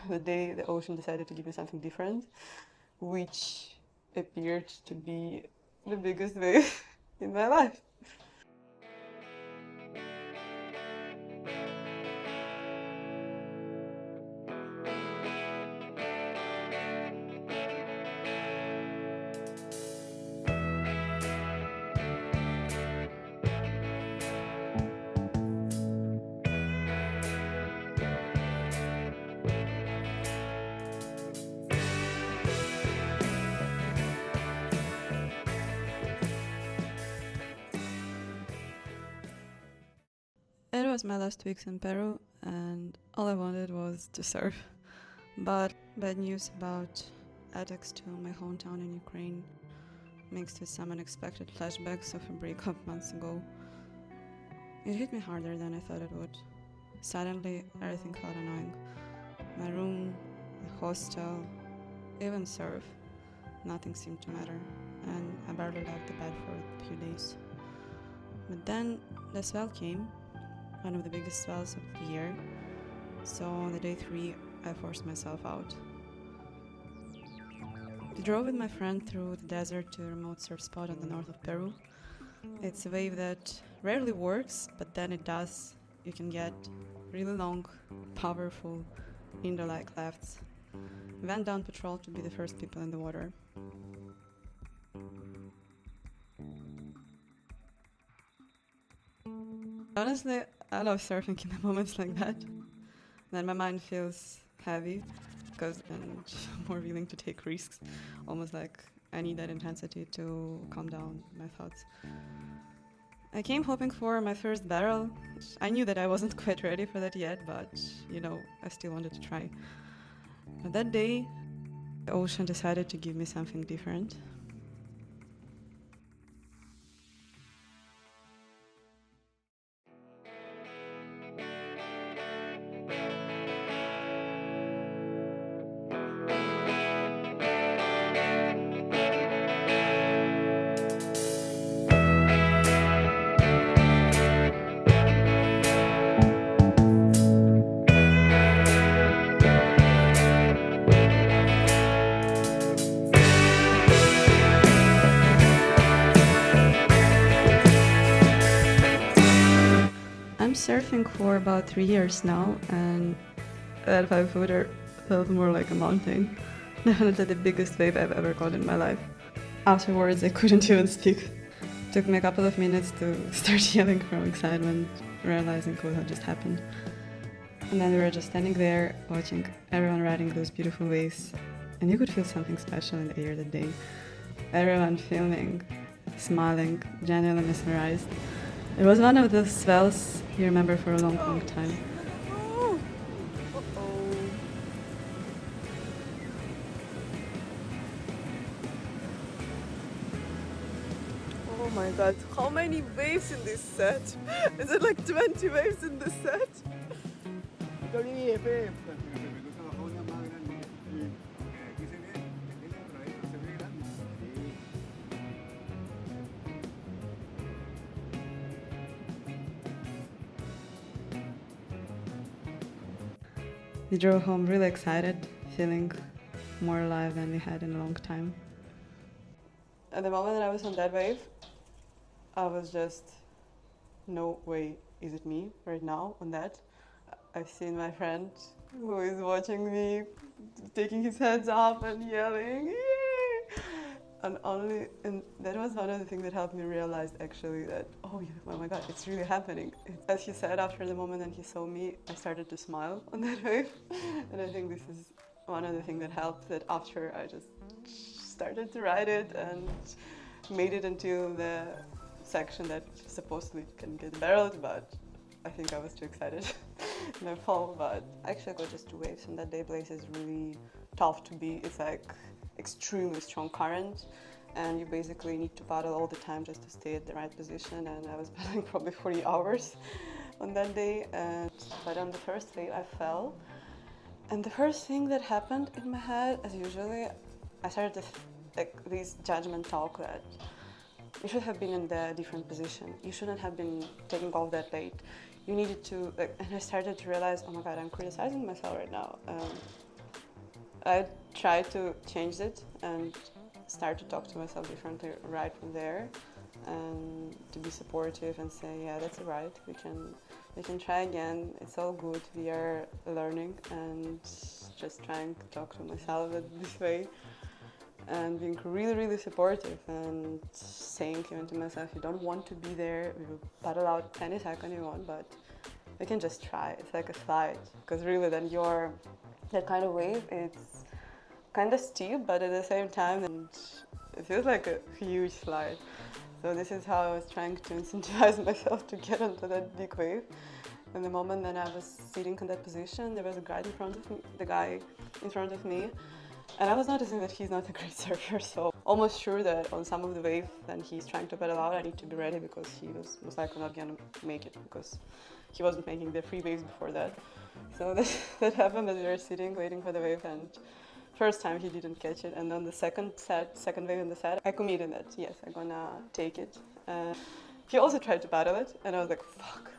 the day the ocean decided to give me something different, which appeared to be the biggest wave in my life. It was my last weeks in Peru, and all I wanted was to surf. But bad news about attacks to my hometown in Ukraine, mixed with some unexpected flashbacks of a breakup months ago. It hit me harder than I thought it would. Suddenly, everything felt annoying. My room, the hostel, even surf. Nothing seemed to matter, and I barely left the bed for a few days. But then the swell came, one of the biggest swells of the year, so on the day 3 I forced myself out. I drove with my friend through the desert to a remote surf spot on the north of Peru. It's a wave that rarely works, but then it does. You can get really long, powerful, Indo-like lefts. We went down patrol to be the first people in the water. Honestly, I love surfing in the moments like that. Then my mind feels heavy because I'm more willing to take risks. Almost like I need that intensity to calm down my thoughts. I came hoping for my first barrel. I knew that I wasn't quite ready for that yet, but I still wanted to try. But that day, the ocean decided to give me something different. I'm surfing for about 3 years now, and that 5-footer felt more like a mountain. Definitely the biggest wave I've ever caught in my life. Afterwards, I couldn't even speak. Took me a couple of minutes to start yelling from excitement, realizing what had just happened. And then we were just standing there, watching everyone riding those beautiful waves, and you could feel something special in the air that day. Everyone filming, smiling, genuinely mesmerized. It was one of those swells you remember for a long, long time. Oh my god, how many waves in this set? Is it like 20 waves in this set? We drove home really excited, feeling more alive than we had in a long time. At the moment that I was on that wave, I was just, no way, is it me right now on that? I've seen my friend who is watching me, taking his hands up and yelling, yay! And that was one of the things that helped me realize actually that, oh my god, it's really happening. As he said, after the moment that he saw me, I started to smile on that wave. And I think this is one of the things that helped, that after I just started to ride it and made it into the section that supposedly can get barreled, but I think I was too excited and I fall. But I actually got just 2 waves, and that day place is really tough to be. It's like extremely strong current, and you basically need to paddle all the time just to stay at the right position, and I was paddling probably 40 hours on that day. But on the first wave I fell, and the first thing that happened in my head, as usually, I started to this judgment talk that you should have been in the different position. You shouldn't have been taking off that late. You needed to, and I started to realize, oh my god, I'm criticizing myself right now. I tried to change it and start to talk to myself differently right from there, and to be supportive and say, yeah, that's right. We can try again. It's all good. We are learning, and just trying to talk to myself this way, and being really, really supportive and saying even to myself, you don't want to be there. We will paddle out any second you want, but we can just try. It's like a slide, because really, then you're that kind of wave. It's kind of steep, but at the same time, and it feels like a huge slide. So this is how I was trying to incentivize myself to get onto that big wave. And the moment that I was sitting in that position, there was a guy in front of me, the guy in front of me, and I was noticing that he's not a great surfer. So almost sure that on some of the wave, then he's trying to paddle out, I need to be ready, because he was most likely not gonna make it, because he wasn't making the free waves before that. So that happened, that we were sitting waiting for the wave, and first time he didn't catch it, and on the second wave in the set, I committed that yes, I'm gonna take it. He also tried to paddle it, and I was like, fuck,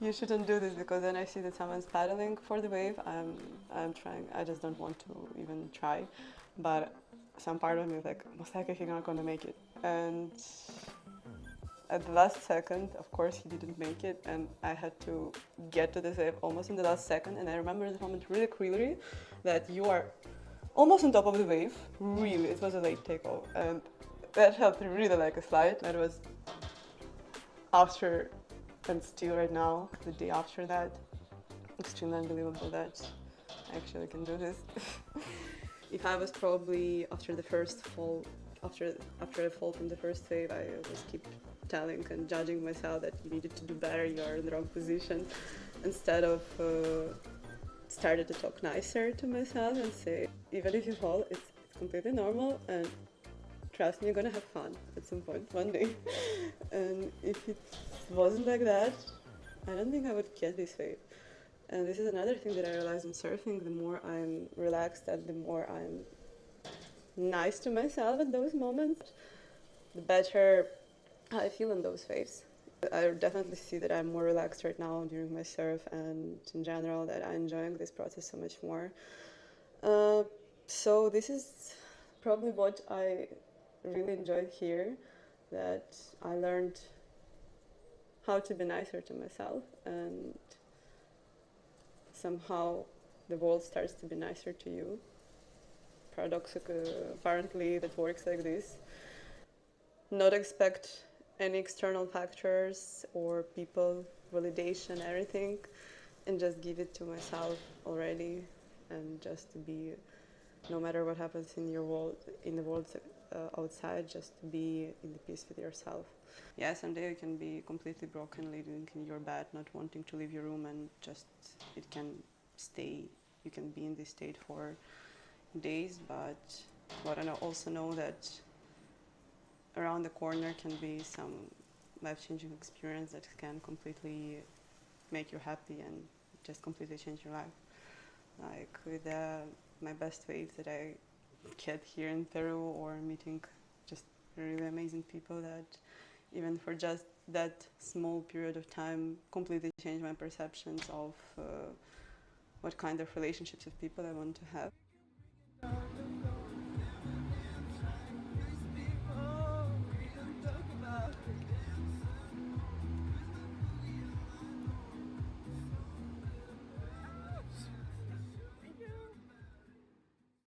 you shouldn't do this, because then I see that someone's paddling for the wave. I'm trying. I just don't want to even try, but some part of me is like, most likely he's not gonna make it. And at the last second, of course, he didn't make it, and I had to get to the wave almost in the last second. And I remember the moment really clearly, that you are almost on top of the wave. Really, it was a late takeoff, and that felt really like a slide. That was after, and still right now, the day after that, extremely unbelievable that I actually can do this. If I was probably after the first fall, after I fall from the first wave, I was keep telling and judging myself that you needed to do better, you are in the wrong position, instead of started to talk nicer to myself and say, even if you fall, it's completely normal, and trust me, you're gonna have fun at some point one day. And if it wasn't like that, I don't think I would get this way. And this is another thing that I realized in surfing: the more I'm relaxed and the more I'm nice to myself at those moments, the better I feel in those waves. I definitely see that I'm more relaxed right now during my surf, and in general that I'm enjoying this process so much more. Uh, so this is probably what I really enjoyed here, that I learned how to be nicer to myself, and somehow the world starts to be nicer to you. Paradoxically, apparently that works like this. Not expect any external factors or people, validation, everything, and just give it to myself already, and just to be, no matter what happens in your world, in the world outside, just to be in the peace with yourself. Yeah, someday you can be completely broken, laying in your bed, not wanting to leave your room, and just it can stay. You can be in this state for days, but what I also know that around the corner can be some life-changing experience that can completely make you happy and just completely change your life. Like with my best waves that I get here in Peru, or meeting just really amazing people that even for just that small period of time completely changed my perceptions of what kind of relationships with people I want to have.